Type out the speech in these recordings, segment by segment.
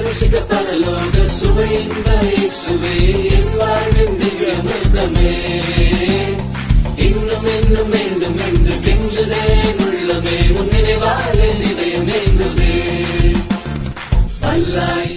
ருசிக பரலோக சுவை சுவை என் வாழ்வின் திவ்யமிர்தமே இன்னும் இன்னும் வேண்டும் என்று கெஞ்சுதே உள்ளமே உன் நினைவாக நிலையம் எங்குதே வல்லாய்.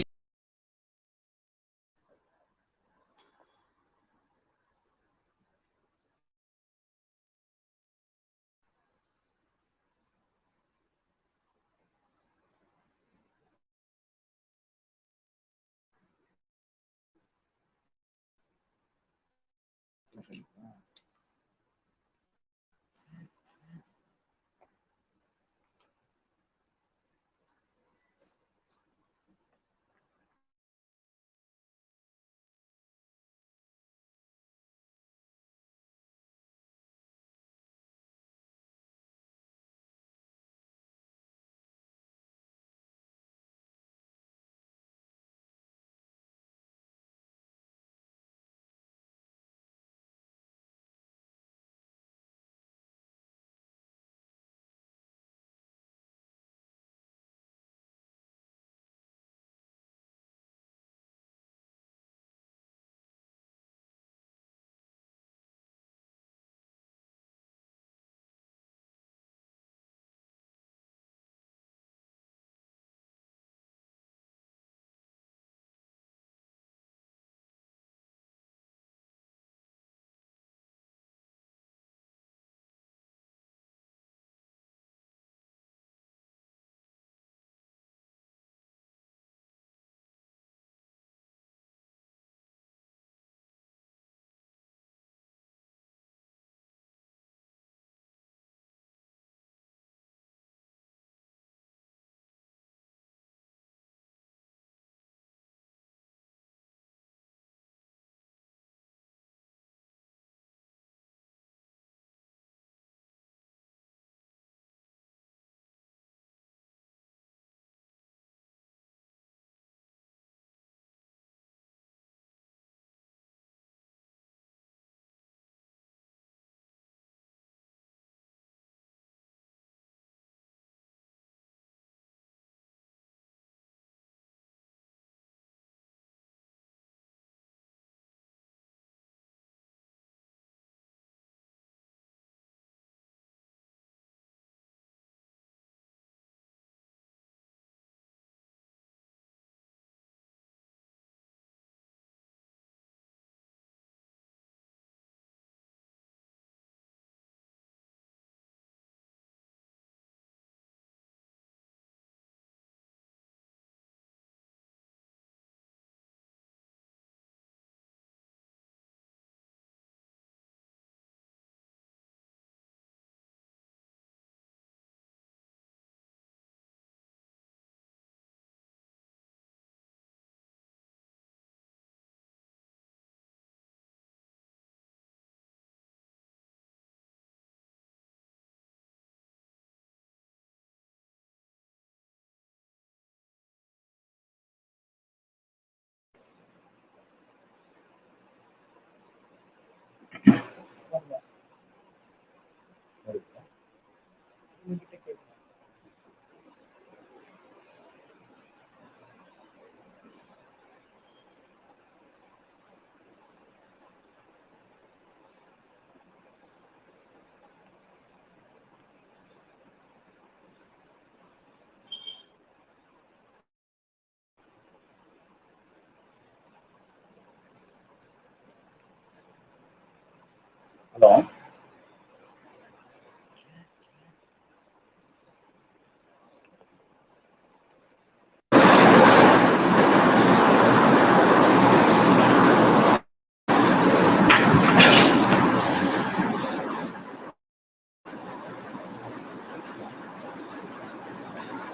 ஹலோ,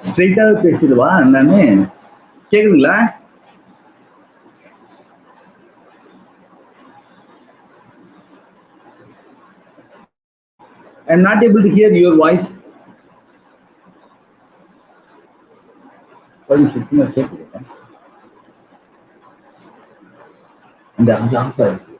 ஸ்ட்ரெயிட்டாக பேசிடுவா நானு. கேக்குதுங்களா? I am not able to hear your voice. கொஞ்சம் சுத்தமாக கேட்குது. அந்த அஞ்சு ஆஃப் இருக்கு.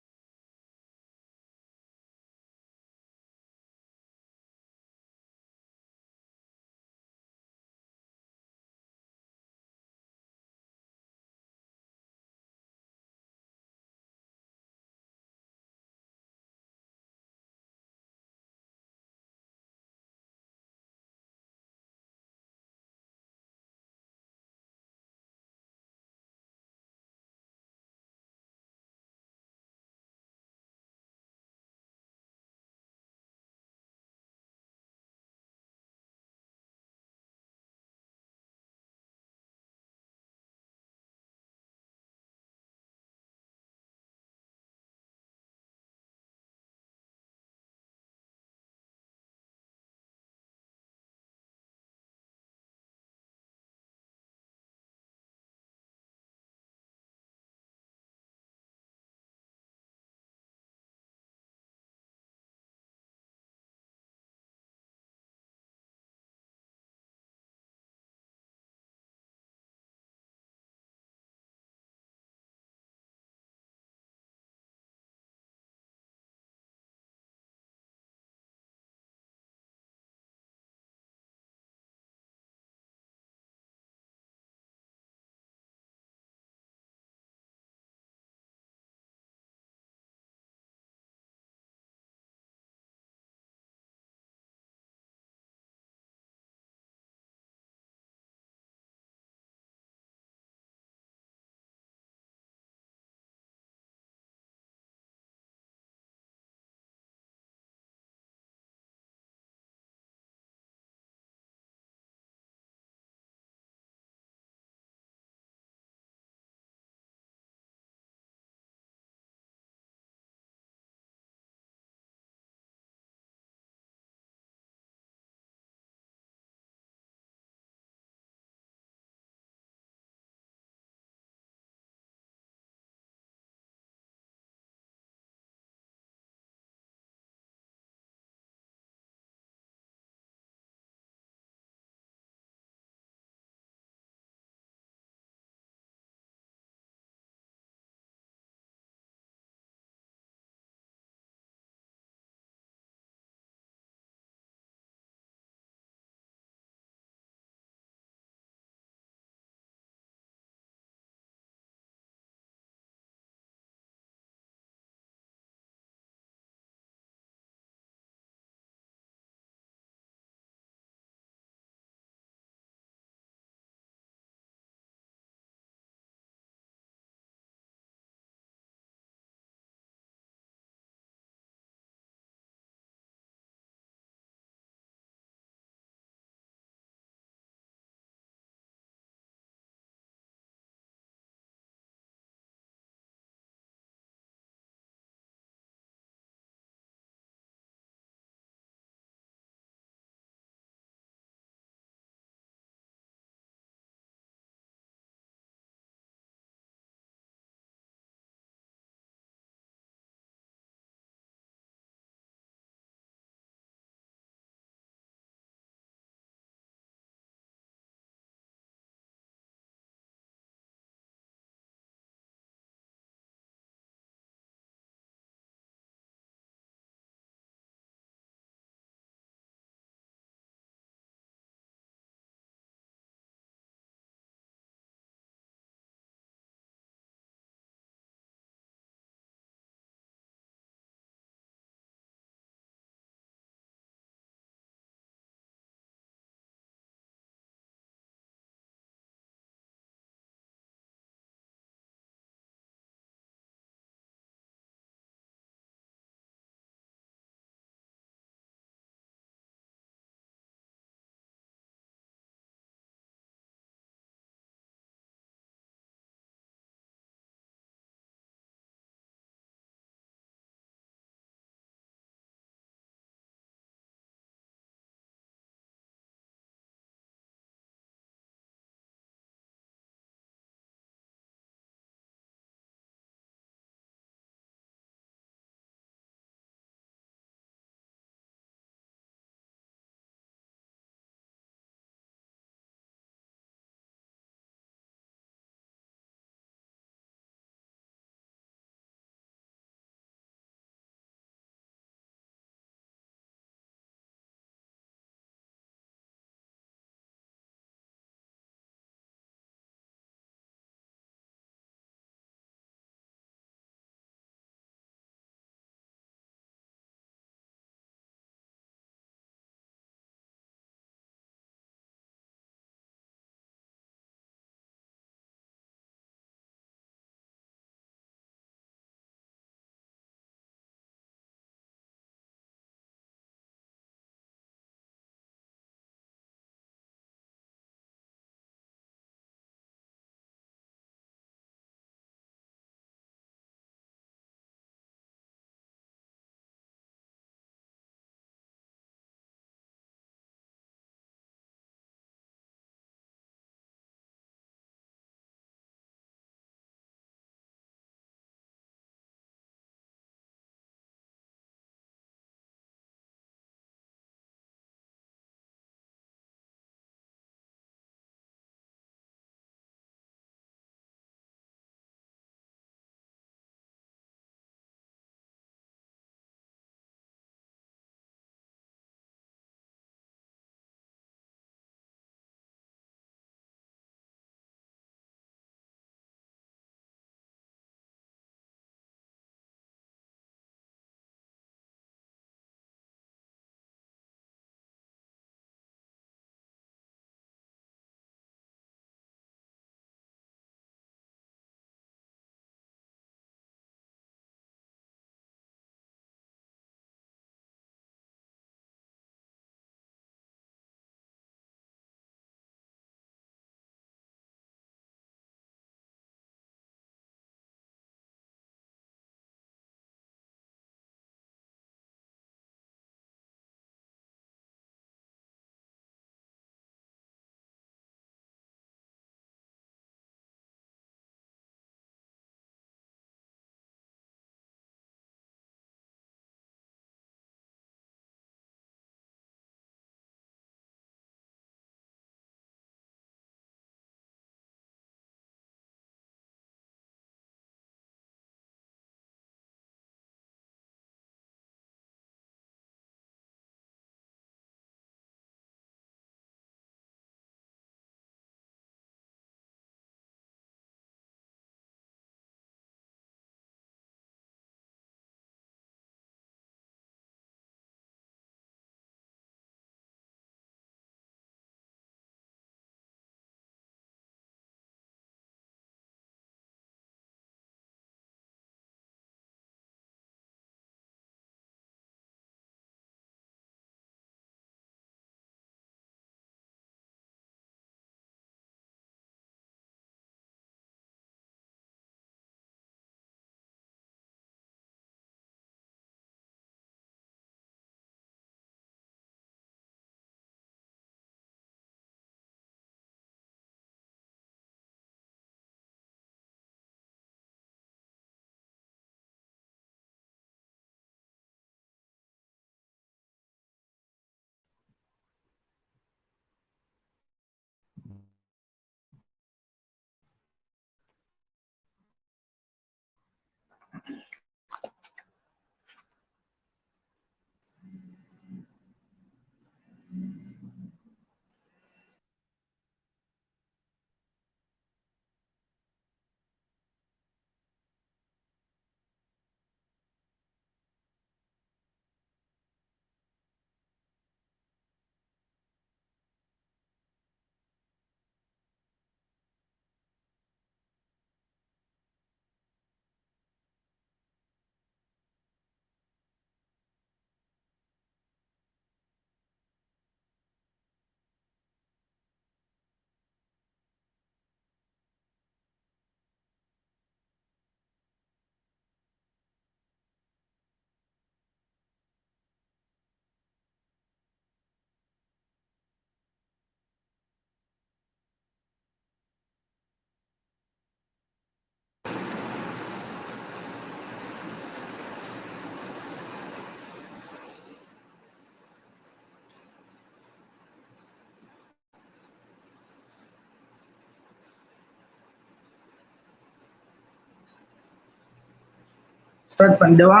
ஸ்டார்ட் பண்ணிடவா?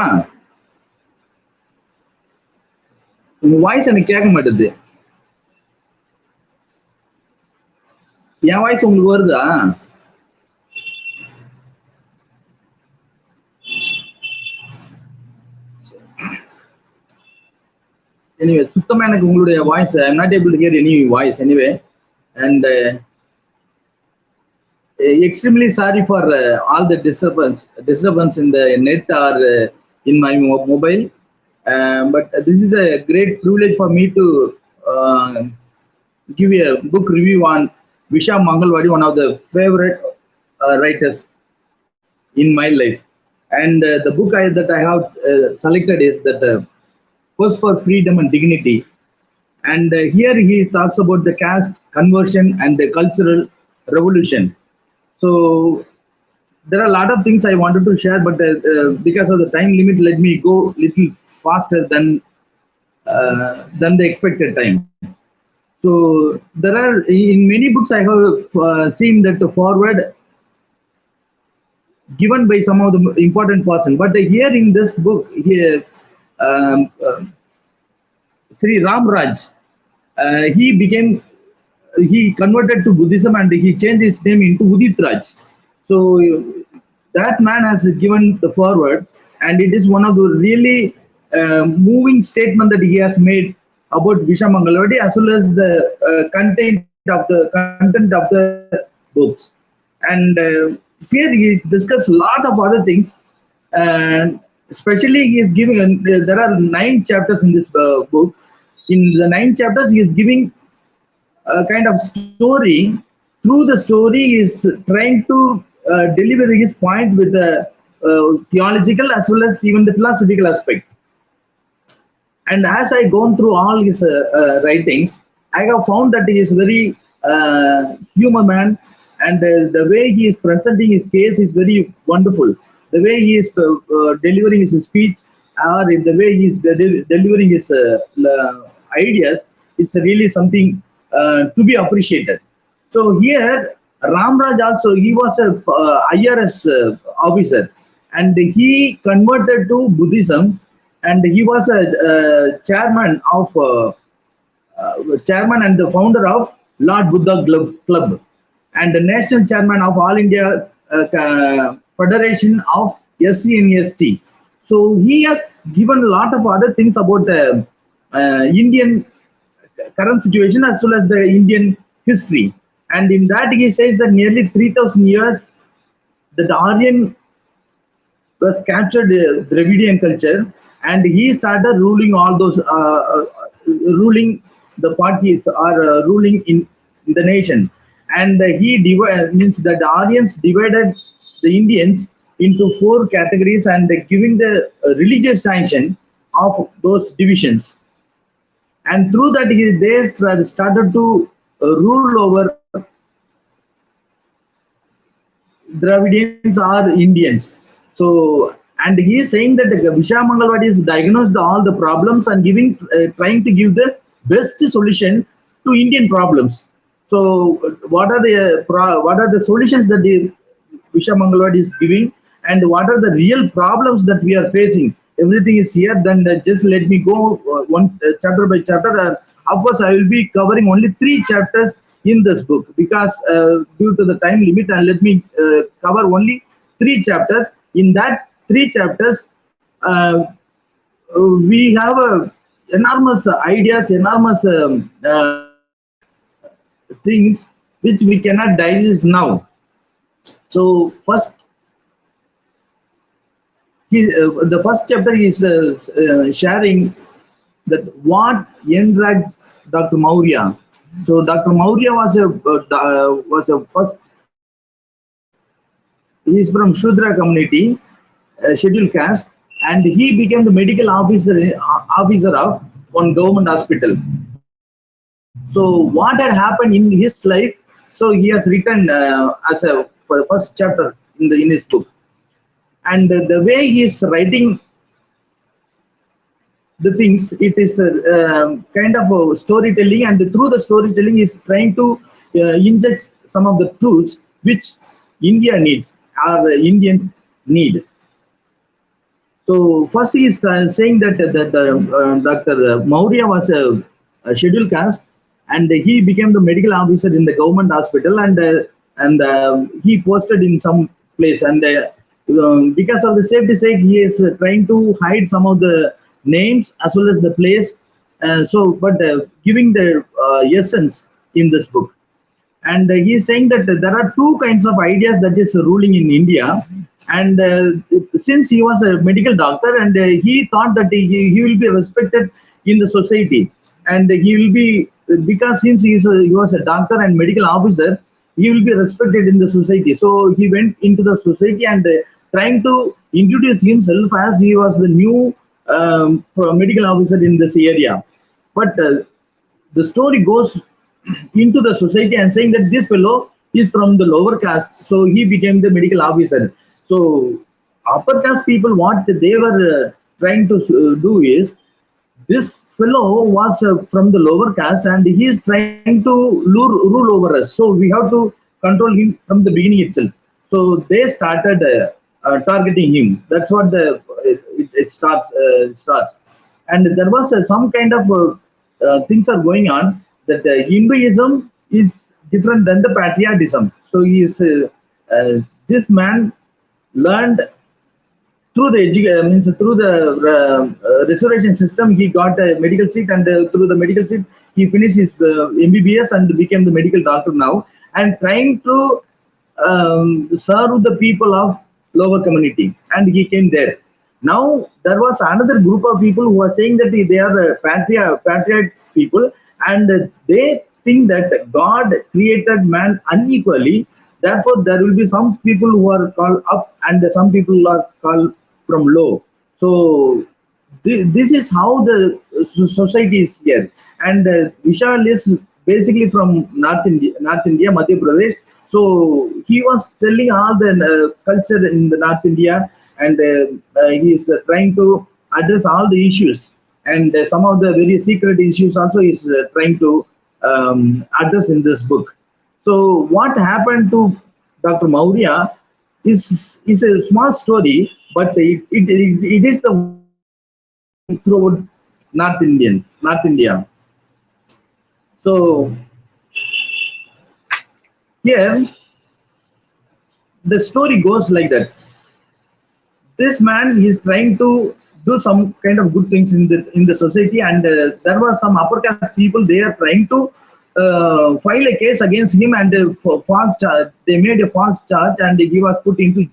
உங்க வாய்ஸ் எனக்கு கேட்க மாட்டேது. என் வாய்ஸ் உங்களுக்கு வருதா? எனிவே சுத்தமா எனக்கு உங்களுடைய voice I am not able to hear any voice anyway. And extremely sorry for all the disturbance in the net or in my mobile. But this is a great privilege for me to give a book review on Vishal Mangalwadi, one of the favorite writers in my life. And the book that I have selected is that Quest for Freedom and Dignity. And here he talks about the caste conversion and the cultural revolution. So there are a lot of things I wanted to share, but because of the time limit, let me go little faster than the expected time. So there are in many books I have seen that the forward given by some of the important person, but here in this book here, um, uh, Sri Ram Raj, he converted to Buddhism and he changed his name into Udit Raj. So that man has given the forward, and it is one of the really moving statement that he has made about Vishal Mangalwadi, as well as the content of the books. And here he discussed a lot of other things, and especially he is giving. There are 9 chapters in this book. In the 9 chapters, he is giving a kind of story. Through the story, he is trying to deliver his point with the theological as well as even the philosophical aspect. And as I gone through all his writings, I have found that he is very human man, and the way he is presenting his case is very wonderful. The way he is delivering his speech, or the way he is delivering his ideas, it's really something to be appreciated. So here, Ramraj also, he was a IRS officer, and he converted to Buddhism, and he was a chairman and the founder of Lord Buddha Club, and the national chairman of All India Federation of SC and ST. So he has given a lot of other things about Indian current situation as well as the Indian history. And in that he says that nearly 3,000 years that the Aryan was captured Dravidian culture, and he started ruling all those ruling the parties or ruling in the nation. And he means that the Aryans divided the Indians into 4 categories and giving the religious sanction of those divisions. And through that they started to rule over Dravidians or Indians. So, and he is saying that Vishal Mangalwadi is diagnosed all the problems and trying to give the best solution to Indian problems. So, what are the solutions that Vishal Mangalwadi is giving, and what are the real problems that we are facing? Everything is here. Then just let me go one chapter by chapter. Of course, I will be covering only 3 chapters in this book because due to the time limit, and let me cover only 3 chapters. In that 3 chapters, we have enormous ideas, enormous things which we cannot digest now. So first, the first chapter is sharing that what enrags Dr. Maurya. So Dr. Maurya was a first. He is from Shudra community, scheduled caste, and he became the medical officer of one government hospital. So what had happened in his life? So he has written as a first chapter in his book, and the way he is writing the things, it is kind of a storytelling, and through the storytelling, he is trying to inject some of the truths which India needs or Indians need. So first he is saying that Dr. Maurya was a scheduled caste, and he became the medical officer in the government hospital, and he posted in some place, and because of the safety sake, he is trying to hide some of the names as well as the place. But giving the essence in this book, and he is saying that there are two kinds of ideas that is ruling in India. And since he was a medical doctor, and he thought that he will be respected in the society, and he will be, because since he was a doctor and medical officer, he will be respected in the society. So he went into the society and trying to introduce himself as he was the new medical officer in this area. But the story goes into the society and saying that this fellow is from the lower caste, so he became the medical officer. So upper caste people, what they were trying to do is, this fellow was from the lower caste and he is trying to rule over us. So we have to control him from the beginning itself. So they started targeting him. That's what it starts. And there was some kind of things are going on, that Hinduism is different than the patriotism. So this man learned through the means through the reservation system. He got a medical seat, and through the medical seat he finished his MBBS and became the medical doctor now, and trying to serve the people of lower community, and he came there. Now there was another group of people who are saying that they are patriot people, and they think that God created man unequally. Therefore, there will be some people who are called up and some people are called from low. So this is how the society is here. And Vishal is basically from North India, Madhya Pradesh. So he was telling all the culture in the North India, and he is trying to address all the issues, and some of the very secret issues also is trying to address in this book. So what happened to Dr. Maurya is a small story, but it is the one which is going throughout North India. So here the story goes like that. This man is trying to do some kind of good things in the society, and there were some upper caste people, they are trying to file a case against him, and they made a false charge and he was put into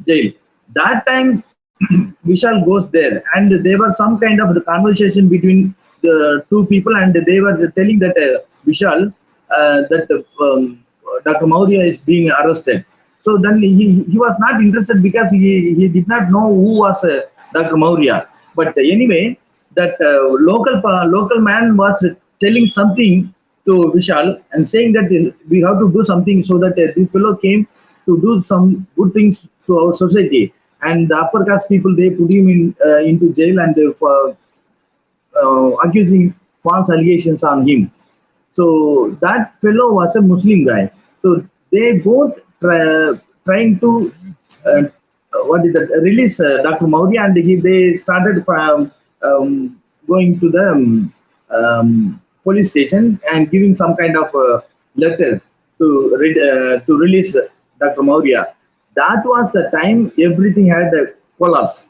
jail. That time Vishal goes there, and there was some kind of the conversation between the two people, and they were telling that Vishal, that Dr. Maurya is being arrested. So then he was not interested because he did not know who was Dr. Maurya. But anyway, that local man was telling something to Vishal and saying that we have to do something, so that this fellow came to do some good things to our society. And the upper caste people, they put him into jail, and accusing false allegations on him. So that fellow was a Muslim guy. So they both trying to what is that, release Dr. Maurya, and they started going to the police station and giving some kind of letter to release Dr. Maurya. That was the time everything had collapsed.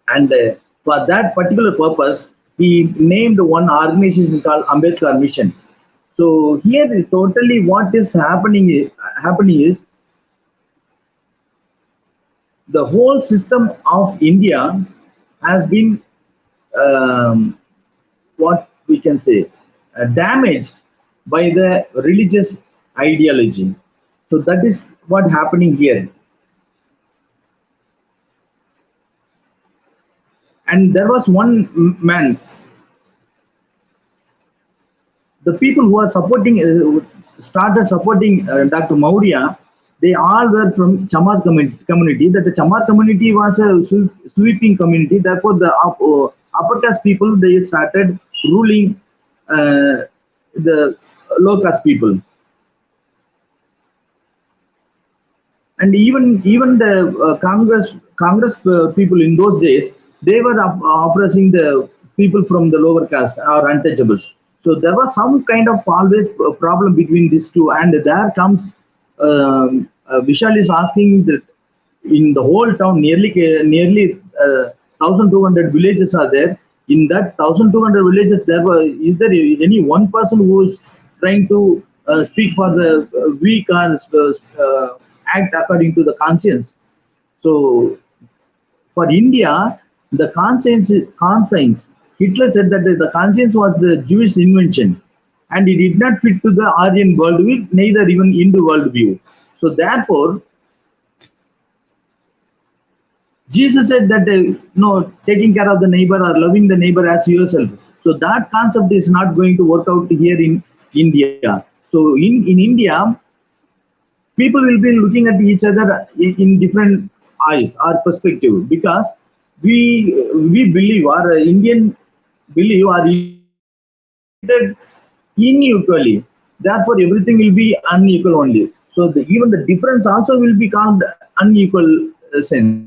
And for that particular purpose, he named one organization called Ambedkar Mission. So here, totally, what is happening is the whole system of India has been, um, what we can say, damaged by the religious ideology. So that is what happening here. And there was one man, the people who are supporting started supporting Dr. Maurya. They all were from Chamar community. That the Chamar community was a sweeping community. Therefore, the upper caste people, they started ruling uh, the low caste people. And even the Congress people in those days, they were oppressing the people from the lower caste or untouchables. So there was some kind of always problem between these two, and there comes Vishal is asking that in the whole town nearly 1200 villages are there. In that 1200 villages, there were is there any one person who is trying to speak for the weak or act according to the conscience? So for India, the conscience, Hitler said that the conscience was the Jewish invention, and it did not fit to the Aryan worldview, neither even Hindu worldview. So therefore, Jesus said that no, taking care of the neighbor or loving the neighbor as yourself. So that concept is not going to work out here in India. So in India, people will be looking at each other in different eyes or perspective, because we believe, our Indian believe, our Indian people are treated unequally. Therefore, everything will be unequal only. So even the difference also will be called unequal sense.